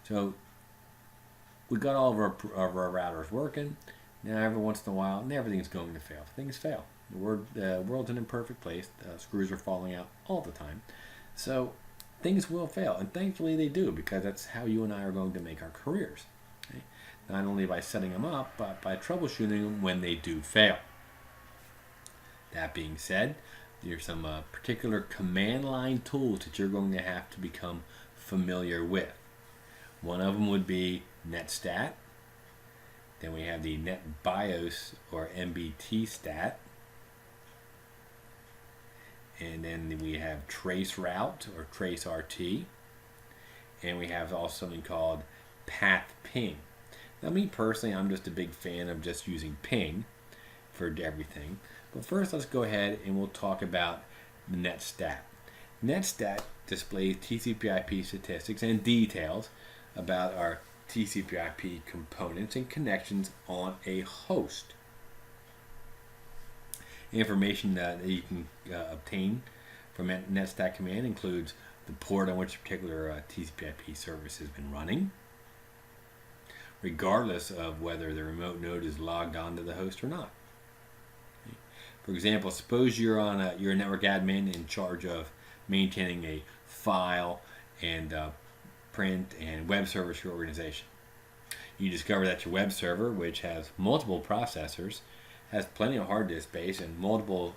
So we got all of our routers working. Now every once in a while, and everything's going to fail. Things fail. The world's an imperfect place. Screws are falling out all the time. So things will fail, and thankfully they do, because that's how you and I are going to make our careers. Okay? Not only by setting them up, but by troubleshooting them when they do fail. That being said, there's some particular command line tools that you're going to have to become familiar with. One of them would be netstat. Then we have the netbios or NBT stat. And then we have traceroute or traceRT. And we have also something called path ping. Now me personally, I'm just a big fan of just using ping for everything. But first let's go ahead and we'll talk about the netstat. Netstat displays TCP/IP statistics and details about our TCP/IP components and connections on a host. Information that you can obtain from netstat command includes the port on which a particular TCP/IP service has been running, regardless of whether the remote node is logged onto the host or not. Okay. For example, suppose you're a network admin in charge of maintaining a file and print and web servers for your organization. You discover that your web server, which has multiple processors, has plenty of hard disk space and multiple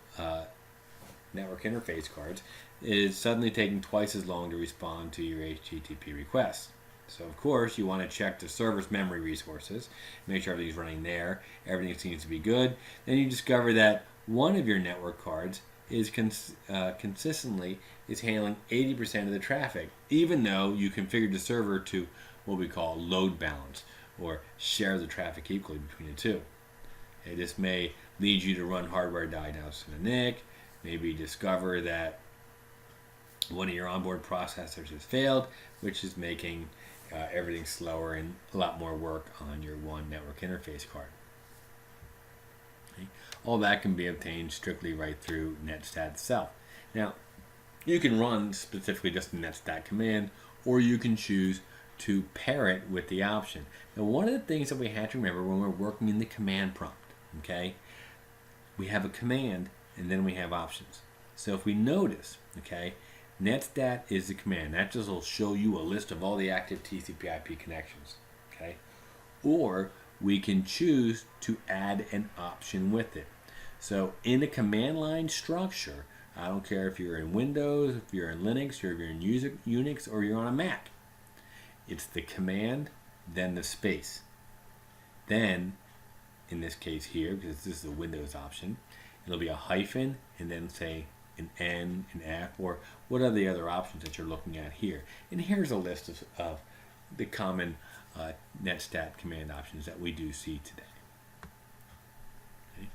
network interface cards, is suddenly taking twice as long to respond to your HTTP requests. So of course you want to check the server's memory resources, make sure everything's running there, everything seems to be good. Then you discover that one of your network cards is consistently is handling 80% of the traffic, even though you configured the server to what we call load balance, or share the traffic equally between the two. Okay, this may lead you to run hardware diagnosis in the NIC, maybe discover that one of your onboard processors has failed, which is making everything slower and a lot more work on your one network interface card. Okay. All that can be obtained strictly right through netstat itself. Now, you can run specifically just the netstat command, or you can choose to pair it with the option. Now, one of the things that we have to remember when we're working in the command prompt, okay, we have a command and then we have options. So if we notice, okay, netstat is the command. That just will show you a list of all the active TCP/IP connections, okay? Or we can choose to add an option with it. So in the command line structure, I don't care if you're in Windows, if you're in Linux, or if you're in Unix, or you're on a Mac. It's the command, then the space. Then, in this case here, because this is a Windows option, it'll be a hyphen, and then say an N, an F, or what are the other options that you're looking at here. And here's a list of the common netstat command options that we do see today. Okay.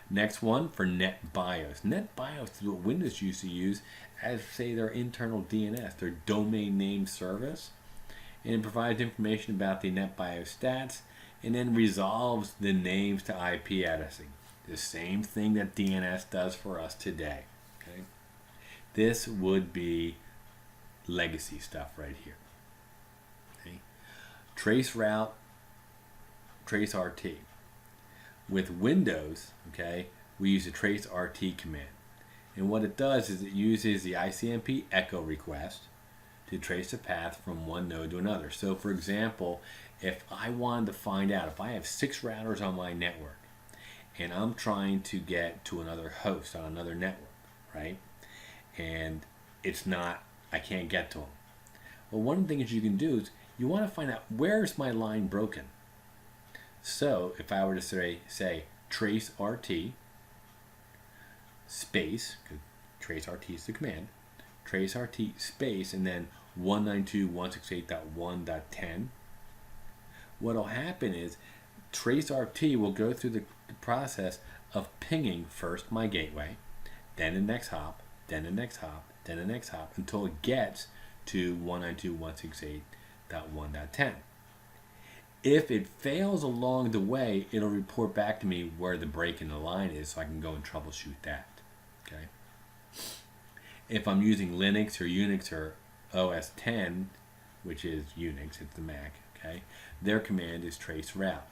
Next one for netbios. Netbios is what Windows used to use as, say, their internal DNS, their domain name service. And it provides information about the netbios stats and then resolves the names to IP addressing. The same thing that DNS does for us today. Okay? This would be legacy stuff right here. Okay? Traceroute, traceRT. With Windows, okay, we use the traceRT command. And what it does is it uses the ICMP echo request to trace a path from one node to another. So for example, if I wanted to find out, if I have 6 routers on my network and I'm trying to get to another host on another network, right? And I can't get to them. Well, one of the things you can do is you want to find out, where's my line broken? So if I were to say traceRT space, because traceRT is the command, traceRT space, and then 192.168.1.10, what'll happen is traceRT will go through the process of pinging first my gateway, then the next hop, then the next hop, then the next hop, until it gets to 192.168.1.10. If it fails along the way, it'll report back to me where the break in the line is, so I can go and troubleshoot that. Okay. If I'm using Linux or Unix or OS 10, which is Unix, it's the Mac. Okay, their command is traceroute.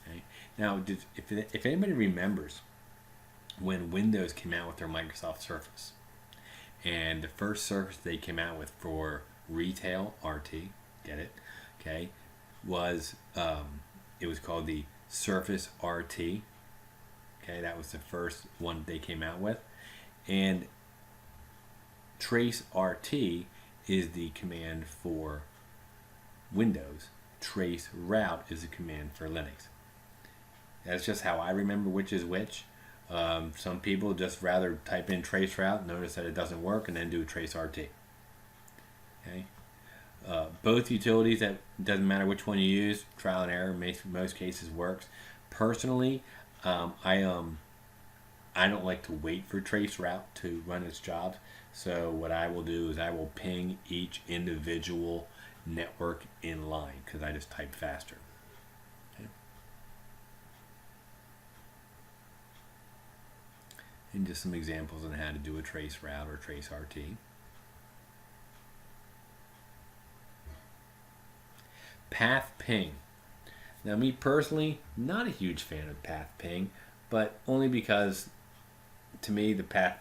Okay, now if anybody remembers when Windows came out with their Microsoft Surface, and the first Surface they came out with for retail RT, get it? Okay, was it was called the Surface RT. Okay, that was the first one they came out with, and traceRT is the command for Windows. Traceroute is the command for Linux. That's just how I remember which is which. Some people just rather type in traceroute, notice that it doesn't work, and then do traceRT. Okay. Both utilities, that doesn't matter which one you use, trial and error, most cases works. Personally, I don't like to wait for traceroute to run its job. So what I will do is I will ping each individual network in line because I just type faster. Okay. And just some examples on how to do a traceroute or traceRT. Path ping. Now, me personally, not a huge fan of path ping, but only because to me the path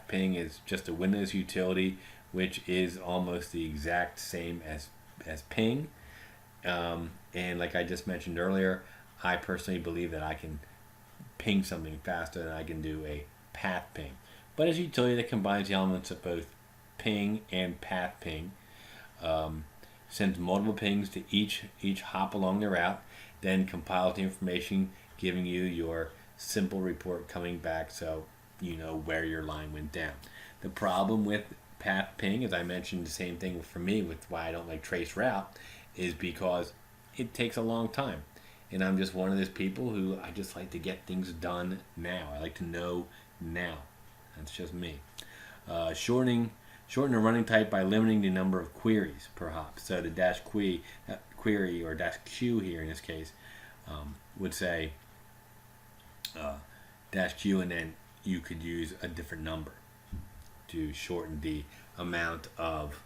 ping is just a Windows utility, which is almost the exact same as ping. And like I just mentioned earlier, I personally believe that I can ping something faster than I can do a path ping. But it's a utility that combines the elements of both ping and path ping. Sends multiple pings to each hop along the route, then compiles the information, giving you your simple report coming back so you know where your line went down. The problem with path ping, as I mentioned, the same thing for me with why I don't like traceroute, is because it takes a long time. And I'm just one of those people who I just like to get things done now. I like to know now. That's just me. Shorten the running type by limiting the number of queries per hop. So the dash query or dash Q here in this case would say dash Q, and then you could use a different number to shorten the amount of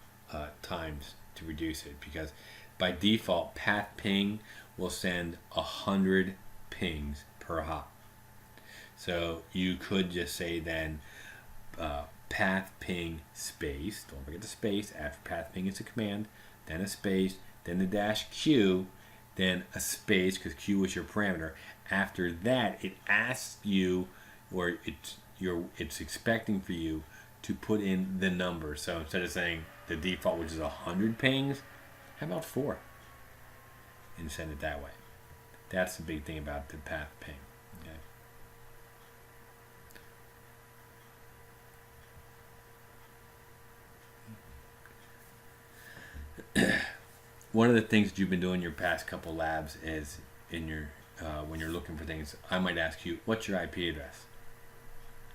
times to reduce it, because by default path ping will send 100 pings per hop. So you could just say then path ping space, don't forget the space, after path ping is a command, then a space, then the dash Q, then a space because Q is your parameter. After that, it asks you, or it's expecting for you to put in the number. So instead of saying the default, which is 100 pings, how about 4? And send it that way. That's the big thing about the path ping. Okay. One of the things that you've been doing in your past couple labs is in your when you're looking for things, I might ask you, what's your IP address?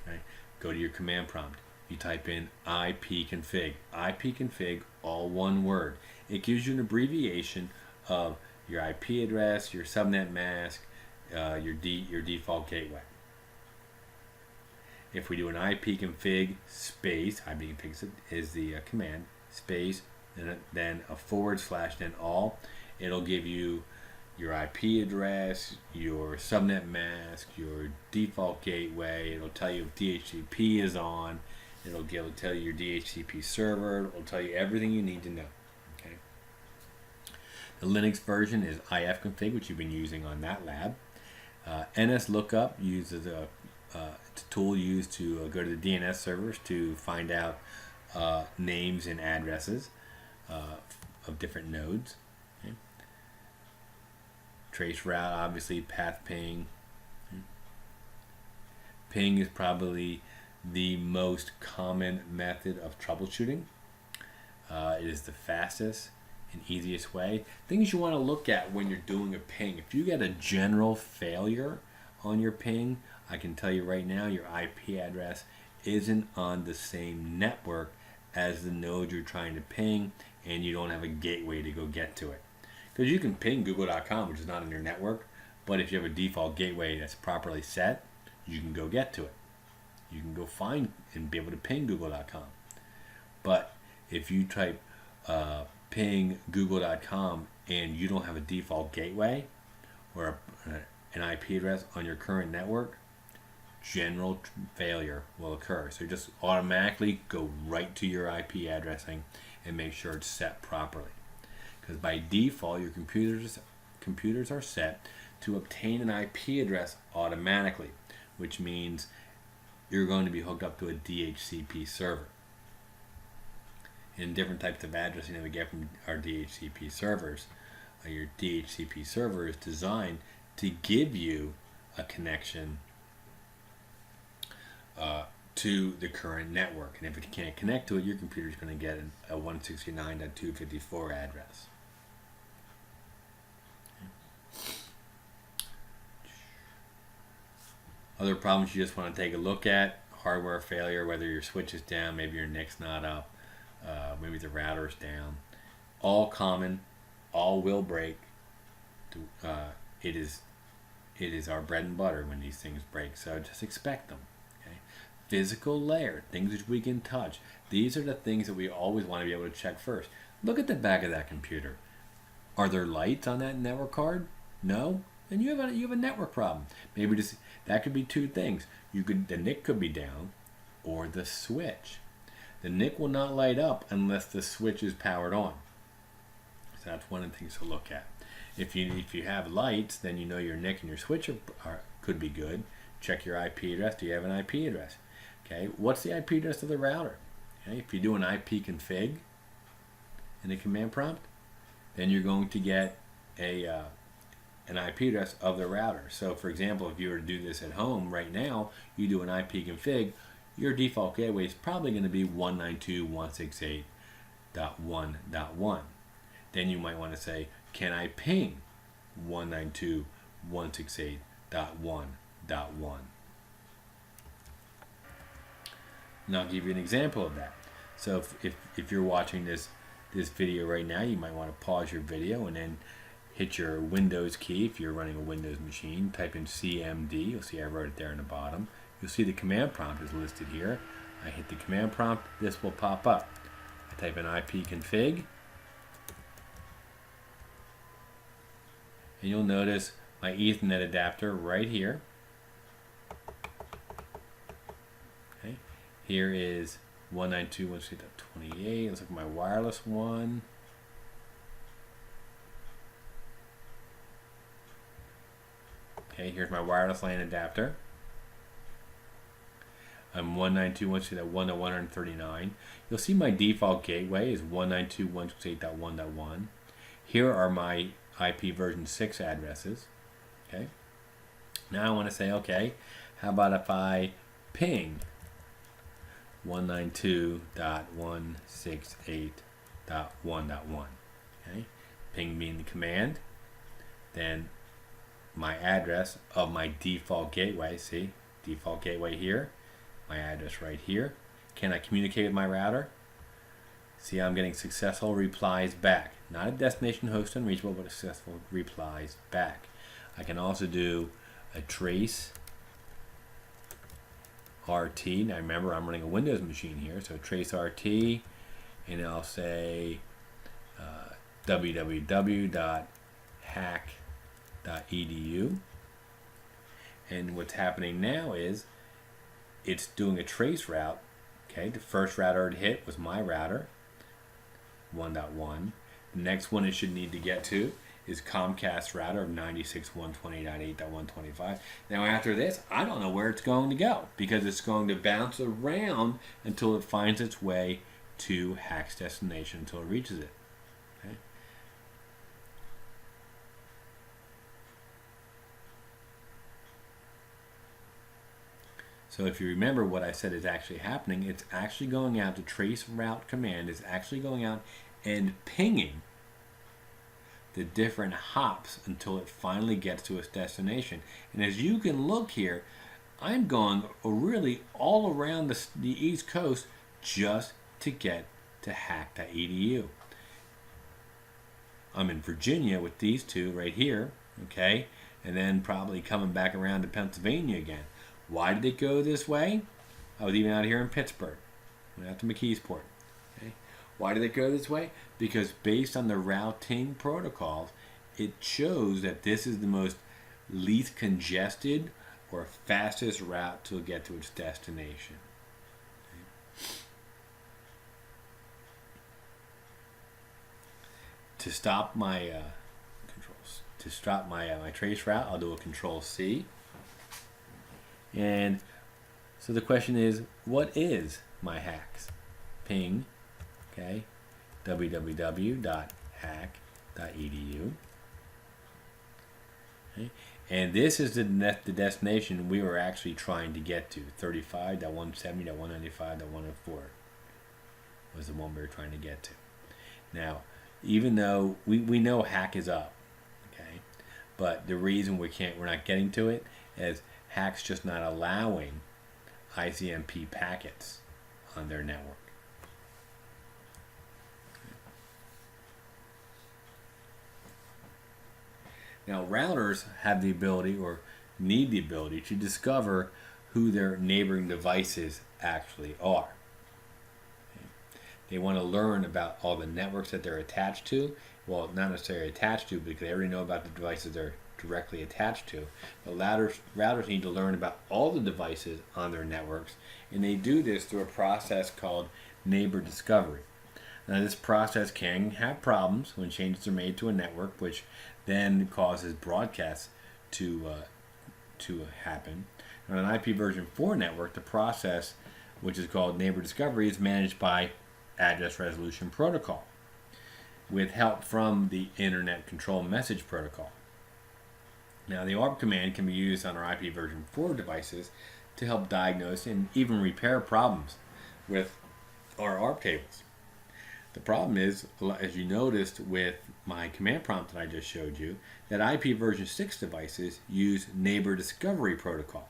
Okay. Go to your command prompt. You type in ipconfig. ipconfig, all one word. It gives you an abbreviation of your IP address, your subnet mask, your default gateway. If we do an ipconfig space, ipconfig is the command, space, and then a /, then all, it'll give you your IP address, your subnet mask, your default gateway. It'll tell you if DHCP is on. It'll tell you your DHCP server. It'll tell you everything you need to know. Okay. The Linux version is ifconfig, which you've been using on that lab. NSLOOKUP uses it's a tool used to go to the DNS servers to find out names and addresses of different nodes. Okay. Traceroute, obviously, path ping. Okay. Ping is probably the most common method of troubleshooting. It is the fastest and easiest way. Things you want to look at when you're doing a ping. If you get a general failure on your ping, I can tell you right now your IP address isn't on the same network as the node you're trying to ping, and you don't have a gateway to go get to it. Because you can ping google.com, which is not on your network, but if you have a default gateway that's properly set, you can go get to it. You can go find and be able to ping google.com. But if you type ping google.com and you don't have a default gateway or an IP address on your current network, general failure will occur. So just automatically go right to your IP addressing and make sure it's set properly. Because by default, your computers are set to obtain an IP address automatically, which means you're going to be hooked up to a DHCP server. And different types of addressing that we get from our DHCP servers. Your DHCP server is designed to give you a connection to the current network. And if it can't connect to it, your computer is going to get a 169.254 address. Other problems you just want to take a look at: hardware failure, whether your switch is down, maybe your NIC's not up, maybe the router's down. All common, all will break. It is our bread and butter when these things break, so just expect them. Okay? Physical layer, things that we can touch. These are the things that we always want to be able to check first. Look at the back of that computer. Are there lights on that network card? No? Then you have a network problem. Maybe that could be two things. The NIC could be down, or the switch. The NIC will not light up unless the switch is powered on. So that's one of the things to look at. If you have lights, then you know your NIC and your switch could be good. Check your IP address. Do you have an IP address? Okay. What's the IP address of the router? Okay. If you do an IP config in the command prompt, then you're going to get an IP address of the router. So for example, if you were to do this at home right now, you do an IP config, your default gateway is probably going to be 192.168.1.1. Then you might want to say, can I ping 192.168.1.1? And I'll give you an example of that. So if you're watching this video right now, you might want to pause your video and then hit your Windows key. If you're running a Windows machine, type in CMD. You'll see I wrote it there in the bottom. You'll see the command prompt is listed here. I hit the command prompt. This will pop up. I type in IP config. And you'll notice my Ethernet adapter right here. Okay. Here is 192.168.28. Let's look at my wireless one. Okay, here's my wireless LAN adapter. I'm 192.168.1.139. You'll see my default gateway is 192.168.1.1. Here are my IP version 6 addresses. Okay. Now I want to say, okay, how about if I ping 192.168.1.1? Okay. Ping being the command. Then my address of my default gateway, see, default gateway here, my address right here. Can I communicate with my router? See, I'm getting successful replies back. Not a destination host unreachable, but successful replies back. I can also do a trace RT. Now remember, I'm running a Windows machine here, so trace RT, and I'll say www.hack.edu. And what's happening now is it's doing a trace route. Okay, the first router it hit was my router, 1.1. The next one it should need to get to is Comcast router of 96.128.8.125. Now after this, I don't know where it's going to go because it's going to bounce around until it finds its way to Hack's destination until it reaches it. Okay. So if you remember what I said is actually happening, it's actually going out, the traceroute command is actually going out and pinging the different hops until it finally gets to its destination. And as you can look here, I'm going really all around the East Coast just to get to hack.edu. I'm in Virginia with these two right here, okay, and then probably coming back around to Pennsylvania again. Why did it go this way? I was even out here in Pittsburgh, went out to McKeesport. Okay. Why do they go this way? Because based on the routing protocols, it shows that this is the most least congested or fastest route to get to its destination. To stop my my trace route, I'll do a Control C. And so the question is, what is my hacks? Ping, okay, www.hack.edu. Okay. And this is the destination we were actually trying to get to. 35.170.195.104 was the one we were trying to get to. Now, even though we know hack is up, okay, but the reason we're not getting to it is hack's just not allowing ICMP packets on their network. Now, routers have the ability, or need the ability, to discover who their neighboring devices actually are. Okay. They want to learn about all the networks that they're attached to. Well, not necessarily attached to, because they already know about the devices they're directly attached to. But routers need to learn about all the devices on their networks, and they do this through a process called neighbor discovery. Now, this process can have problems when changes are made to a network, which then causes broadcasts to happen. On an IPv4 network, the process, which is called neighbor discovery, is managed by address resolution protocol with help from the Internet Control Message Protocol. Now, the ARP command can be used on our IPv4 devices to help diagnose and even repair problems with our ARP tables. The problem is, as you noticed with my command prompt that I just showed you, that IPv6 devices use neighbor discovery protocol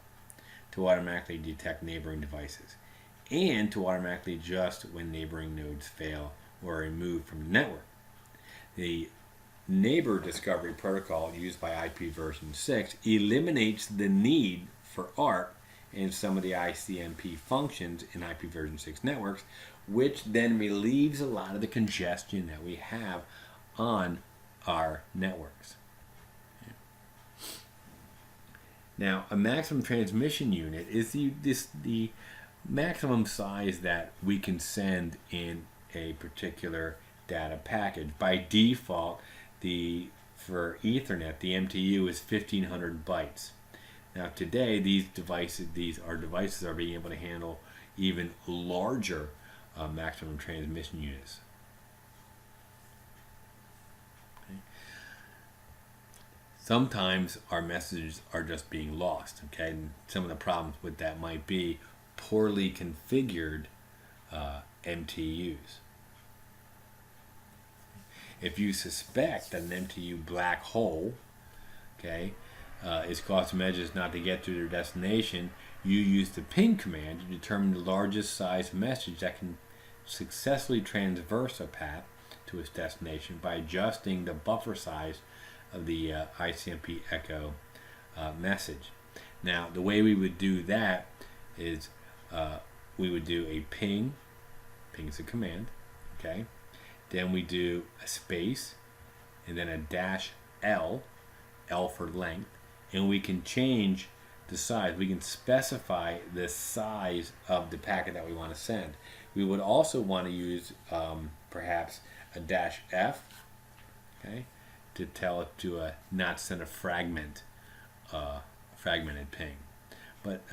to automatically detect neighboring devices and to automatically adjust when neighboring nodes fail or are removed from the network. The neighbor discovery protocol used by IPv6 eliminates the need for ARP and some of the ICMP functions in IPv6 networks, which then relieves a lot of the congestion that we have on our networks. Now, a maximum transmission unit is the maximum size that we can send in a particular data package. By default, for Ethernet, the MTU is 1500 bytes. Now, today, our devices are being able to handle even larger maximum transmission units. Okay. Sometimes our messages are just being lost. Okay, and some of the problems with that might be poorly configured MTUs. If you suspect that an MTU black hole, okay, is causing messages not to get to their destination, you use the ping command to determine the largest size message that can successfully traverse a path to its destination by adjusting the buffer size of the ICMP echo message. Now, the way we would do that is we would do a ping is a command, okay? Then we do a space and then a -L, L for length, and we can change the size. We can specify the size of the packet that we want to send. We would also want to use perhaps a -F, okay, to tell it to not send a fragmented ping. But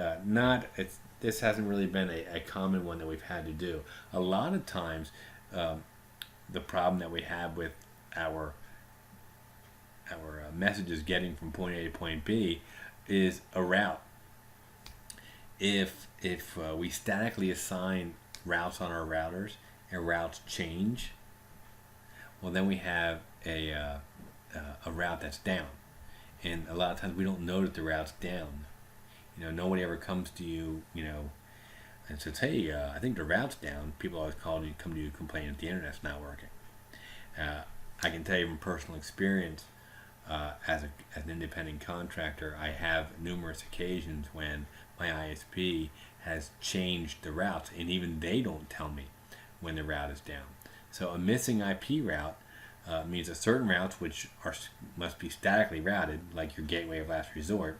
this hasn't really been a common one that we've had to do. A lot of times, the problem that we have with our messages getting from point A to point B is a route. If we statically assign routes on our routers and routes change, well, then we have a route that's down, and a lot of times we don't know that the route's down. Nobody ever comes to you, and says, "Hey, I think the route's down." People always come to you complaining that the internet's not working. I can tell you from personal experience, as an independent contractor, I have numerous occasions when my ISP has changed the routes, and even they don't tell me when the route is down. So a missing IP route means that certain routes which must be statically routed, like your gateway of last resort,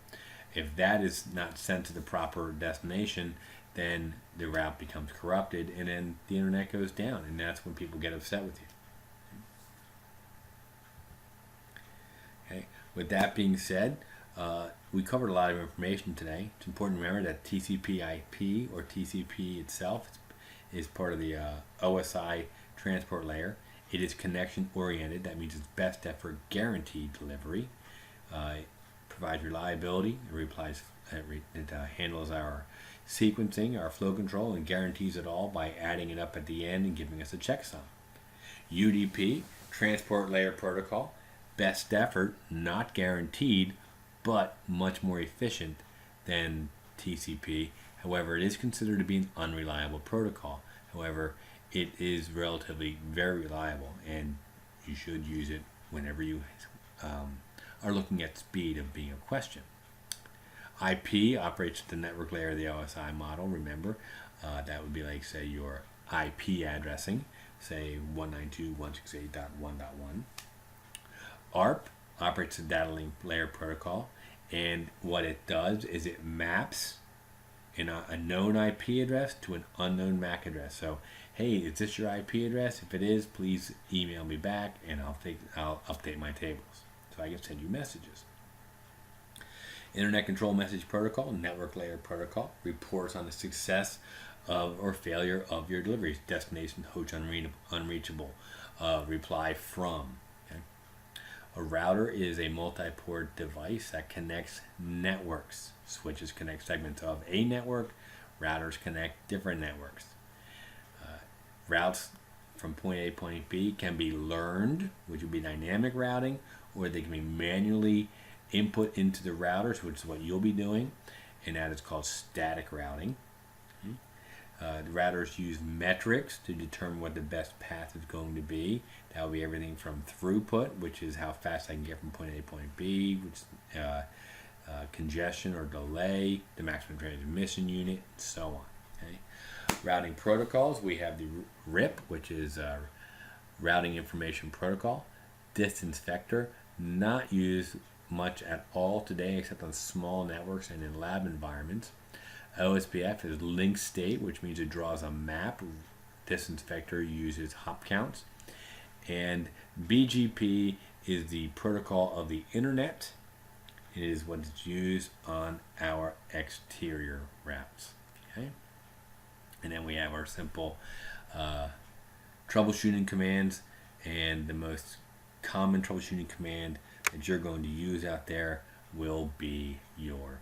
if that is not sent to the proper destination, then the route becomes corrupted, and then the internet goes down, and that's when people get upset with you. Okay. With that being said, we covered a lot of information today. It's important to remember that TCP/IP, or TCP itself, is part of the OSI transport layer. It is connection oriented. That means it's best effort guaranteed delivery. It provides reliability. It handles our sequencing, our flow control, and guarantees it all by adding it up at the end and giving us a checksum. UDP, transport layer protocol, best effort, not guaranteed, but much more efficient than TCP. However, it is considered to be an unreliable protocol. However, it is relatively very reliable, and you should use it whenever you are looking at speed of being a question. IP operates at the network layer of the OSI model. Remember, that would be like, say, your IP addressing, say 192.168.1.1. ARP operates the data link layer protocol, and what it does is it maps a known IP address to an unknown MAC address. So, hey, is this your IP address? If it is, please email me back, and I'll update my tables so I can send you messages. Internet Control Message Protocol, network layer protocol, reports on the success of or failure of your deliveries. Destination host unreachable. Reply from. Okay? A router is a multi-port device that connects networks. Switches connect segments of a network. Routers connect different networks. Routes from point A to point B can be learned, which would be dynamic routing, or they can be manually input into the routers, which is what you'll be doing, and that is called static routing. The routers use metrics to determine what the best path is going to be. That will be everything from throughput, which is how fast I can get from point A to point B, which congestion or delay, the maximum transmission unit, and so on. Okay? Routing protocols, we have the RIP, which is Routing Information Protocol. Distance vector, not used much at all today except on small networks and in lab environments. OSPF is link state, which means it draws a map. Distance vector uses hop counts. And BGP is the protocol of the internet. It is what is used on our exterior routes. Okay? And then we have our simple troubleshooting commands, and the most common troubleshooting command that you're going to use out there will be your